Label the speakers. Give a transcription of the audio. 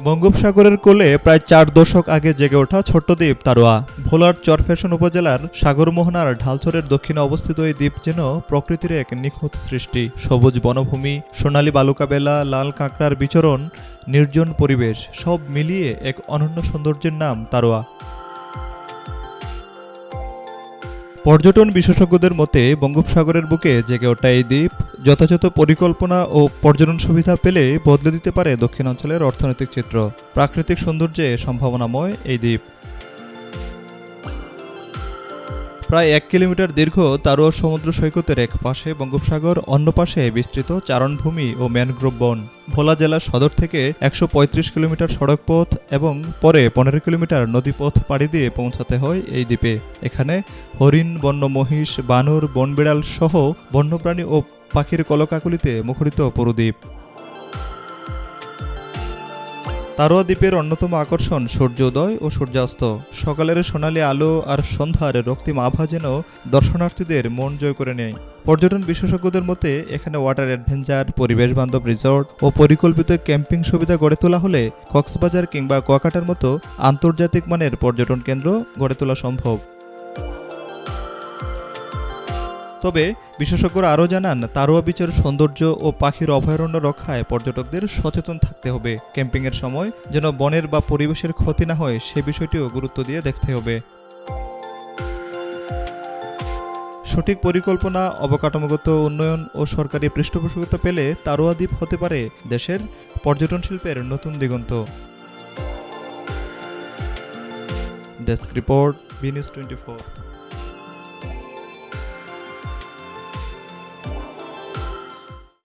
Speaker 1: বঙ্গোপসাগরের কোলে প্রায় ৪ দশক আগে জেগে ওঠা ছোট্ট দ্বীপ তারোয়া। ভোলার চরফ্যাশন উপজেলার সাগরমোহনার ঢালচরের দক্ষিণে অবস্থিত এই দ্বীপ যেন প্রকৃতির এক নিখুঁত সৃষ্টি। সবুজ বনভূমি, সোনালী বালুকাবেলা, লাল কাঁকড়ার বিচরণ, নির্জন পরিবেশ সব মিলিয়ে এক অনন্য সৌন্দর্যের নাম তারোয়া। পর্যটন বিশেষজ্ঞদের মতে বঙ্গোপসাগরের বুকে জেগে ওঠা এই দ্বীপ যথাযথ পরিকল্পনা ও পর্যটন সুবিধা পেলে বদলে দিতে পারে দক্ষিণাঞ্চলের অর্থনৈতিক চিত্র। প্রাকৃতিক সৌন্দর্যে সম্ভাবনাময় এই দ্বীপ। প্রায় ১ কিলোমিটার দীর্ঘ তারোয়া সমুদ্র সৈকতের এক পাশে বঙ্গোপসাগর, অন্য পাশে বিস্তৃত চারণভূমি ও ম্যানগ্রোভ বন। ভোলা জেলার সদর থেকে ১৩৫ কিলোমিটার সড়ক পথ এবং পরে ১৫ কিলোমিটার নদীপথ পাড়ি দিয়ে পৌঁছাতে হয় এই দ্বীপে। এখানে হরিণ, বন্য মহিষ, বানর, বনবিড়াল সহ বন্যপ্রাণী ও পাখির কলকাকলিতে মুখরিত পুরো দ্বীপ। তারোয়া দ্বীপের অন্যতম আকর্ষণ সূর্যোদয় ও সূর্যাস্ত। সকালের সোনালি আলো আর সন্ধ্যার রক্তিম আভা যেন দর্শনার্থীদের মন জয় করে নেয়। পর্যটন বিশেষজ্ঞদের মতে এখানে ওয়াটার অ্যাডভেঞ্চার, পরিবেশ বান্ধব রিসর্ট ও পরিকল্পিত ক্যাম্পিং সুবিধা গড়ে তোলা হলে কক্সবাজার কিংবা কুয়াকাটার মতো আন্তর্জাতিক মানের পর্যটন কেন্দ্র গড়ে তোলা সম্ভব। তবে বিশেষজ্ঞরা আরও জানান, তারোয়া বিচের সৌন্দর্য ও পাখির অভয়ারণ্য রক্ষায় পর্যটকদের সচেতন থাকতে হবে। ক্যাম্পিংয়ের সময় যেন বনের বা পরিবেশের ক্ষতি না হয় সে বিষয়টিও গুরুত্ব দিয়ে দেখতে হবে। সঠিক পরিকল্পনা, অবকাঠামোগত উন্নয়ন ও সরকারি পৃষ্ঠপোষকতা পেলে তারোয়া দ্বীপ হতে পারে দেশের পর্যটন শিল্পের নতুন দিগন্ত। Desk report, B news 24।